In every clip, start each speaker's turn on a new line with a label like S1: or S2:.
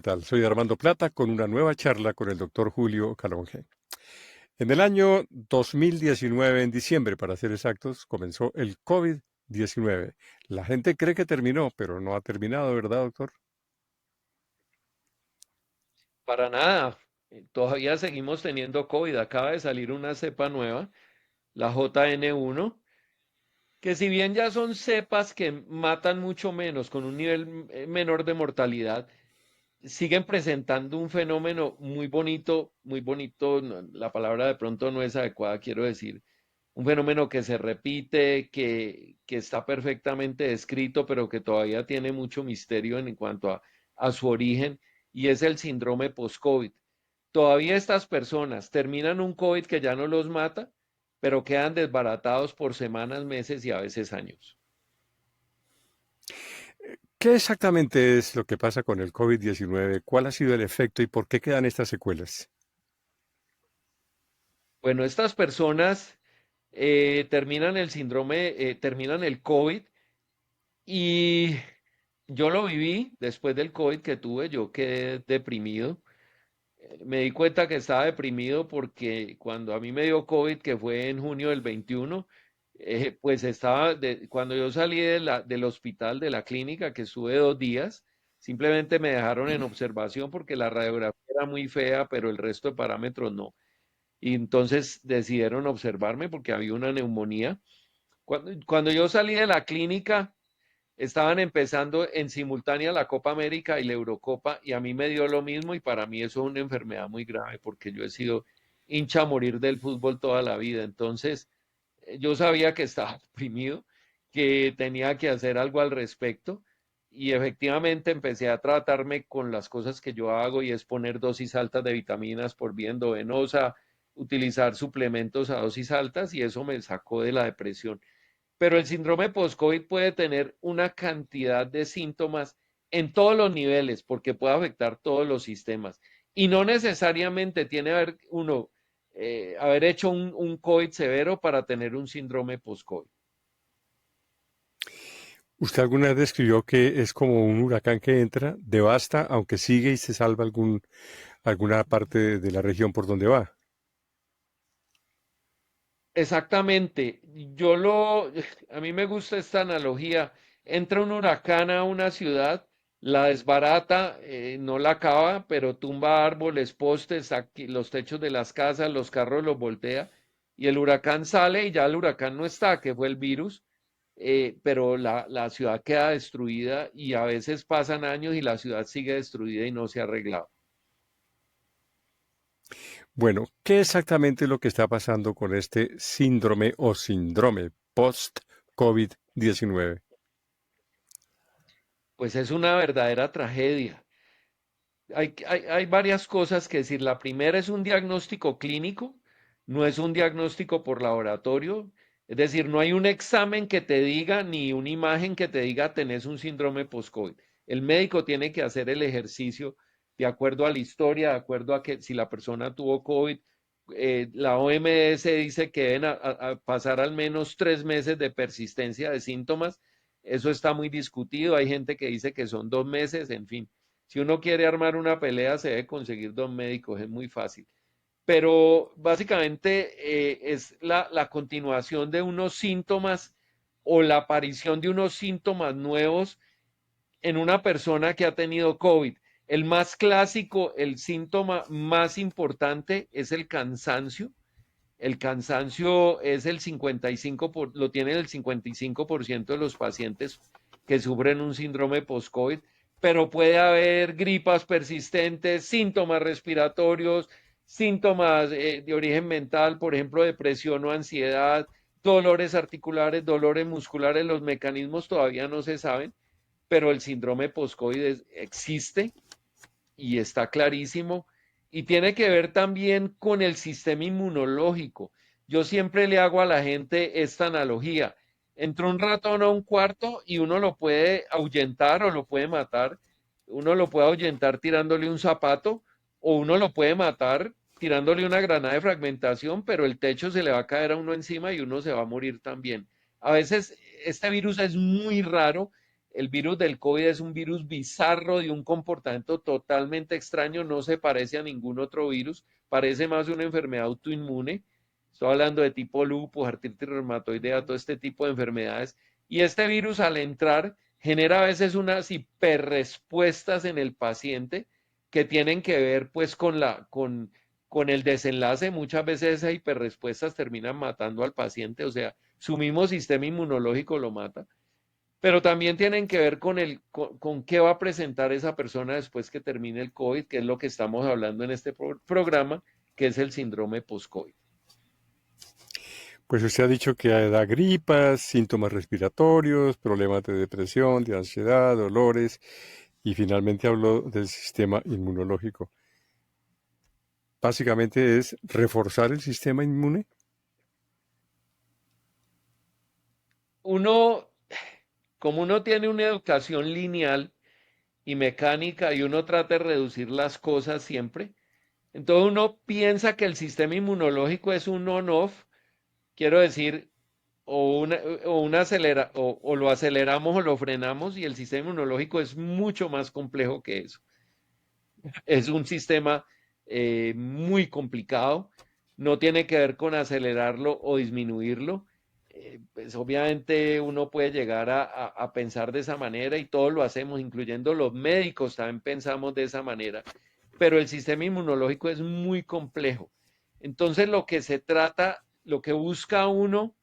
S1: ¿Qué tal? Soy Armando Plata con una nueva charla con el doctor Julio Calonge. En el año 2019, en diciembre, para ser exactos, comenzó el COVID-19. La gente cree que terminó, pero no ha terminado, ¿verdad, doctor?
S2: Para nada. Todavía seguimos teniendo COVID. Acaba de salir una cepa nueva, la JN1, que si bien ya son cepas que matan mucho menos, con un nivel menor de mortalidad, siguen presentando un fenómeno muy bonito, la palabra de pronto no es adecuada, quiero decir, un fenómeno que se repite, que está perfectamente descrito, pero que todavía tiene mucho misterio en cuanto a su origen, y es el síndrome post-COVID. Todavía estas personas terminan un COVID que ya no los mata, pero quedan desbaratados por semanas, meses y a veces años.
S1: ¿Qué exactamente es lo que pasa con el COVID-19? ¿Cuál ha sido el efecto y por qué quedan estas secuelas?
S2: Bueno, estas personas terminan el síndrome, terminan el COVID y yo lo viví después del COVID que tuve, yo quedé deprimido. Me di cuenta que estaba deprimido porque cuando a mí me dio COVID, que fue en junio del 21, pues cuando yo salí del hospital, de la clínica, que estuve 2 días, simplemente me dejaron en observación porque la radiografía era muy fea, pero el resto de parámetros no. Y entonces decidieron observarme porque había una neumonía. Cuando yo salí de la clínica, estaban empezando en simultánea la Copa América y la Eurocopa y a mí me dio lo mismo y para mí eso es una enfermedad muy grave porque yo he sido hincha a morir del fútbol toda la vida. Entonces, yo sabía que estaba deprimido, que tenía que hacer algo al respecto y efectivamente empecé a tratarme con las cosas que yo hago y es poner dosis altas de vitaminas por vía endovenosa, utilizar suplementos a dosis altas y eso me sacó de la depresión. Pero el síndrome post-COVID puede tener una cantidad de síntomas en todos los niveles porque puede afectar todos los sistemas. Y no necesariamente tiene que haber hecho un COVID severo para tener un síndrome post-COVID.
S1: Usted alguna vez describió que es como un huracán que entra, devasta, aunque sigue y se salva alguna parte de la región por donde va.
S2: Exactamente. A mí me gusta esta analogía. Entra un huracán a una ciudad, la desbarata, no la acaba, pero tumba árboles, postes, los techos de las casas, los carros los voltea, y el huracán sale y ya el huracán no está, que fue el virus, pero la ciudad queda destruida y a veces pasan años y la ciudad sigue destruida y no se ha arreglado.
S1: Bueno, ¿qué exactamente es lo que está pasando con este síndrome o síndrome post-COVID-19?
S2: Pues es una verdadera tragedia. Hay varias cosas que decir. La primera es un diagnóstico clínico, no es un diagnóstico por laboratorio. Es decir, no hay un examen que te diga ni una imagen que te diga tenés un síndrome post-COVID. El médico tiene que hacer el ejercicio de acuerdo a la historia, de acuerdo a que si la persona tuvo COVID. La OMS dice que deben a pasar al menos 3 meses de persistencia de síntomas. Eso está muy discutido. Hay gente que dice que son 2 meses, en fin. Si uno quiere armar una pelea, se debe conseguir 2 médicos, es muy fácil. Pero básicamente es la continuación de unos síntomas o la aparición de unos síntomas nuevos en una persona que ha tenido COVID. El más clásico, el síntoma más importante es el cansancio. El cansancio es lo tienen el 55% de los pacientes que sufren un síndrome post-COVID, pero puede haber gripas persistentes, síntomas respiratorios, síntomas de origen mental, por ejemplo, depresión o ansiedad, dolores articulares, dolores musculares, los mecanismos todavía no se saben, pero el síndrome post-COVID existe y está clarísimo, y tiene que ver también con el sistema inmunológico. Yo siempre le hago a la gente esta analogía. Entró un ratón a un cuarto y uno lo puede ahuyentar o lo puede matar. Uno lo puede ahuyentar tirándole un zapato o uno lo puede matar tirándole una granada de fragmentación, pero el techo se le va a caer a uno encima y uno se va a morir también. A veces este virus es muy raro el virus del COVID es un virus bizarro de un comportamiento totalmente extraño, no se parece a ningún otro virus, parece más una enfermedad autoinmune. Estoy hablando de tipo lupus, artritis reumatoidea, todo este tipo de enfermedades. Y este virus al entrar genera a veces unas hiperrespuestas en el paciente que tienen que ver pues con el desenlace. Muchas veces esas hiperrespuestas terminan matando al paciente, o sea, su mismo sistema inmunológico lo mata, pero también tienen que ver con qué va a presentar esa persona después que termine el COVID, que es lo que estamos hablando en este programa, que es el síndrome post-COVID.
S1: Pues usted ha dicho que da gripas, síntomas respiratorios, problemas de depresión, de ansiedad, dolores y finalmente habló del sistema inmunológico. Básicamente es reforzar el sistema inmune.
S2: Uno, como uno tiene una educación lineal y mecánica y uno trata de reducir las cosas siempre, entonces uno piensa que el sistema inmunológico es un on-off, quiero decir, o lo aceleramos o lo frenamos, y el sistema inmunológico es mucho más complejo que eso. Es un sistema muy complicado, no tiene que ver con acelerarlo o disminuirlo. Pues obviamente uno puede llegar a pensar de esa manera y todos lo hacemos, incluyendo los médicos también pensamos de esa manera, pero el sistema inmunológico es muy complejo. Entonces lo que se trata, lo que busca uno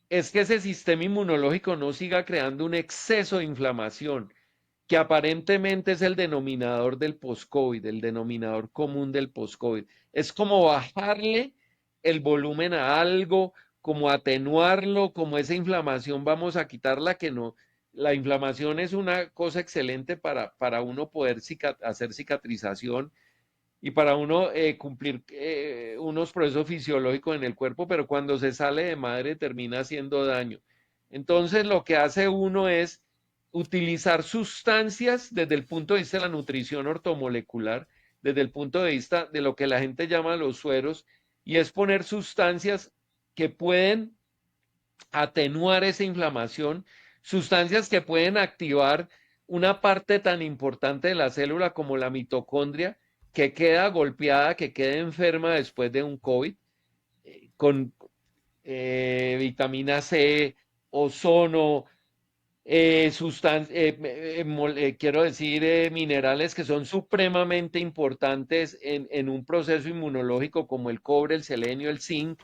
S2: es que ese sistema inmunológico no siga creando un exceso de inflamación, que aparentemente es el denominador del post-COVID, el denominador común del post-COVID. Es como bajarle el volumen a algo, como atenuarlo, como esa inflamación vamos a quitarla, que no. La inflamación es una cosa excelente para uno poder hacer cicatrización y para uno cumplir unos procesos fisiológicos en el cuerpo, pero cuando se sale de madre termina haciendo daño. Entonces lo que hace uno es utilizar sustancias desde el punto de vista de la nutrición ortomolecular, desde el punto de vista de lo que la gente llama los sueros, y es poner sustancias que pueden atenuar esa inflamación, sustancias que pueden activar una parte tan importante de la célula como la mitocondria, que queda golpeada, que queda enferma después de un COVID, con vitamina C, ozono, quiero decir, minerales que son supremamente importantes en un proceso inmunológico como el cobre, el selenio, el zinc.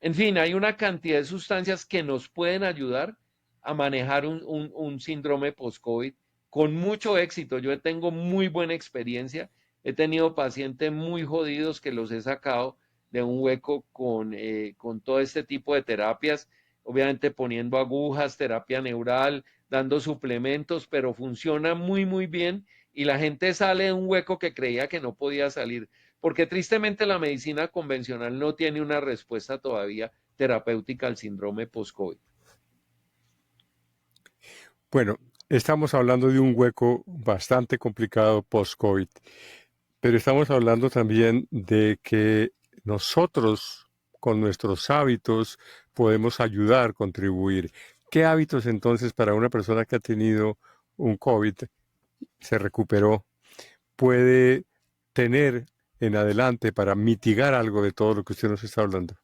S2: En fin, hay una cantidad de sustancias que nos pueden ayudar a manejar un síndrome post-COVID con mucho éxito. Yo tengo muy buena experiencia. He tenido pacientes muy jodidos que los he sacado de un hueco con todo este tipo de terapias, obviamente poniendo agujas, terapia neural, dando suplementos, pero funciona muy, muy bien y la gente sale de un hueco que creía que no podía salir, porque tristemente la medicina convencional no tiene una respuesta todavía terapéutica al síndrome post-COVID.
S1: Bueno, estamos hablando de un hueco bastante complicado post-COVID, pero estamos hablando también de que nosotros con nuestros hábitos podemos ayudar, contribuir. ¿Qué hábitos entonces para una persona que ha tenido un COVID, se recuperó, puede tener en adelante para mitigar algo de todo lo que usted nos está hablando?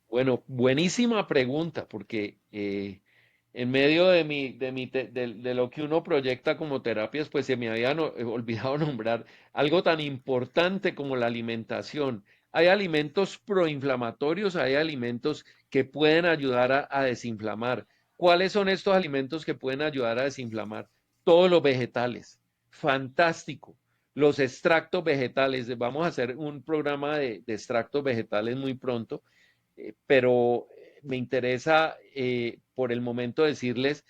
S2: Bueno, buenísima pregunta, porque en medio de lo que uno proyecta como terapias, pues se me había olvidado nombrar algo tan importante como la alimentación. Hay alimentos proinflamatorios, hay alimentos que pueden ayudar a desinflamar. ¿Cuáles son estos alimentos que pueden ayudar a desinflamar? Todos los vegetales. Fantástico. Los extractos vegetales. Vamos a hacer un programa de extractos vegetales muy pronto, pero me interesa por el momento decirles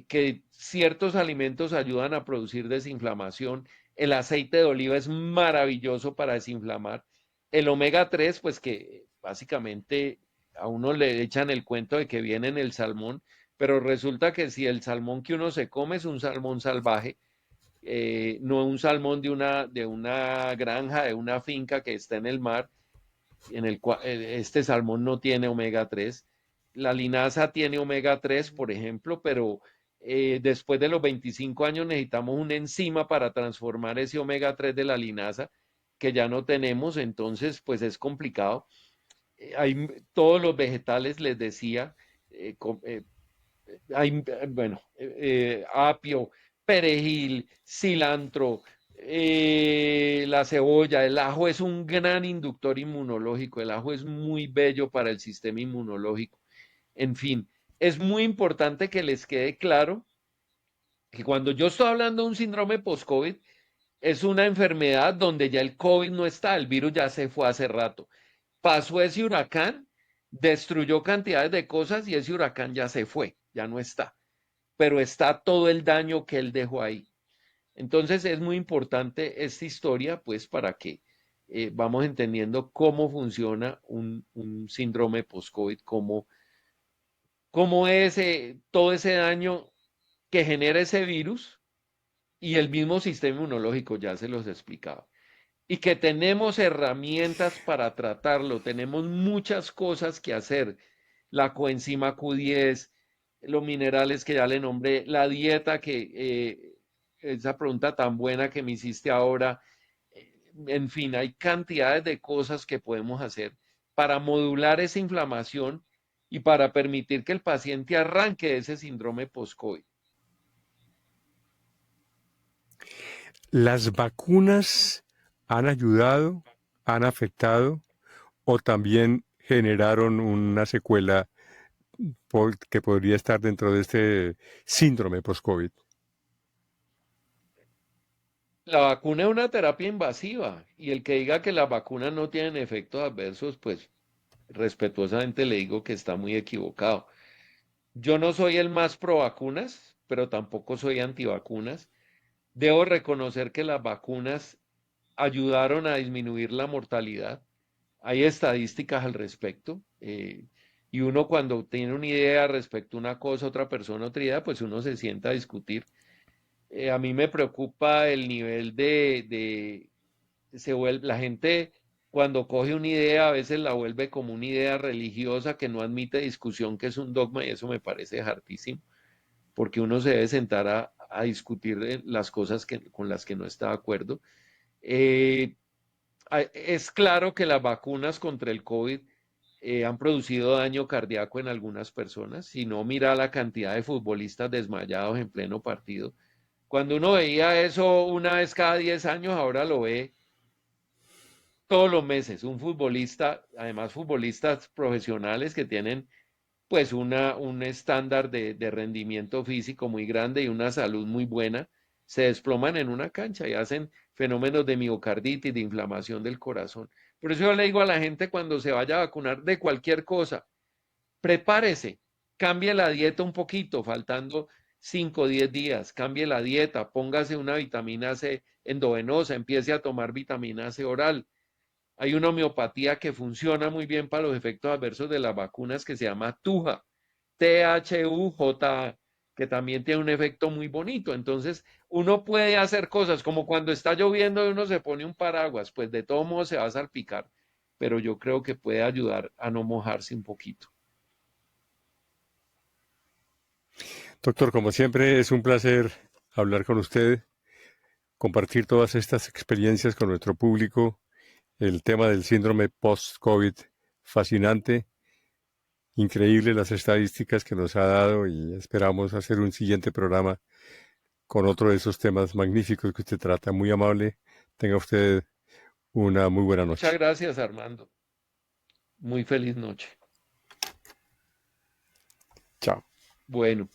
S2: que ciertos alimentos ayudan a producir desinflamación. El aceite de oliva es maravilloso para desinflamar. El omega 3, pues que básicamente a uno le echan el cuento de que viene en el salmón, pero resulta que si el salmón que uno se come es un salmón salvaje, no un salmón de una granja, de una finca que está en el mar, en el cual este salmón no tiene omega 3. la linaza tiene omega 3, por ejemplo, pero después de los 25 años necesitamos una enzima para transformar ese omega 3 de la linaza que ya no tenemos, entonces pues es complicado. Hay todos los vegetales, les decía, eh, com- eh, bueno, apio, perejil, cilantro, la cebolla, el ajo es un gran inductor inmunológico, el ajo es muy bello para el sistema inmunológico. En fin, es muy importante que les quede claro que cuando yo estoy hablando de un síndrome post-COVID, es una enfermedad donde ya el COVID no está, el virus ya se fue hace rato. Pasó ese huracán, destruyó cantidades de cosas y ese huracán ya se fue, ya no está, pero está todo el daño que él dejó ahí. Entonces es muy importante esta historia, pues, para que vamos entendiendo cómo funciona un síndrome post-COVID, cómo es todo ese daño que genera ese virus y el mismo sistema inmunológico, ya se los he explicado. Y que tenemos herramientas para tratarlo, tenemos muchas cosas que hacer. La coenzima Q10, los minerales que ya le nombré, la dieta que, esa pregunta tan buena que me hiciste ahora, en fin, hay cantidades de cosas que podemos hacer para modular esa inflamación y para permitir que el paciente arranque de ese síndrome post-COVID.
S1: ¿Las vacunas han ayudado, han afectado o también generaron una secuela que podría estar dentro de este síndrome post-COVID?
S2: La vacuna es una terapia invasiva y el que diga que las vacunas no tienen efectos adversos, pues respetuosamente le digo que está muy equivocado. Yo no soy el más pro vacunas, pero tampoco soy antivacunas. Debo reconocer que las vacunas ayudaron a disminuir la mortalidad. Hay estadísticas al respecto. Y uno cuando tiene una idea respecto a una cosa, otra persona, otra idea, pues uno se sienta a discutir. A mí me preocupa el nivel la gente cuando coge una idea a veces la vuelve como una idea religiosa que no admite discusión, que es un dogma y eso me parece hartísimo, porque uno se debe sentar a discutir las cosas con las que no está de acuerdo. Eh, es claro que las vacunas contra el COVID han producido daño cardíaco en algunas personas. Si no, mira la cantidad de futbolistas desmayados en pleno partido. Cuando uno veía eso una vez cada 10 años, ahora lo ve todos los meses. Un futbolista, además futbolistas profesionales que tienen pues un estándar de rendimiento físico muy grande y una salud muy buena, se desploman en una cancha y hacen fenómenos de miocarditis, de inflamación del corazón. Por eso yo le digo a la gente cuando se vaya a vacunar de cualquier cosa, prepárese, cambie la dieta un poquito, faltando 5 o 10 días, cambie la dieta, póngase una vitamina C endovenosa, empiece a tomar vitamina C oral. Hay una homeopatía que funciona muy bien para los efectos adversos de las vacunas que se llama TUJA, THUJ, que también tiene un efecto muy bonito. Entonces, uno puede hacer cosas como cuando está lloviendo y uno se pone un paraguas, pues de todo modo se va a salpicar, pero yo creo que puede ayudar a no mojarse un poquito.
S1: Doctor, como siempre, es un placer hablar con usted, compartir todas estas experiencias con nuestro público. El tema del síndrome post-COVID, fascinante, increíble las estadísticas que nos ha dado y esperamos hacer un siguiente programa con otro de esos temas magníficos que usted trata. Muy amable. Tenga usted una muy buena
S2: Muchas
S1: noche.
S2: gracias, Armando. Muy feliz noche.
S1: Chao.
S2: Bueno.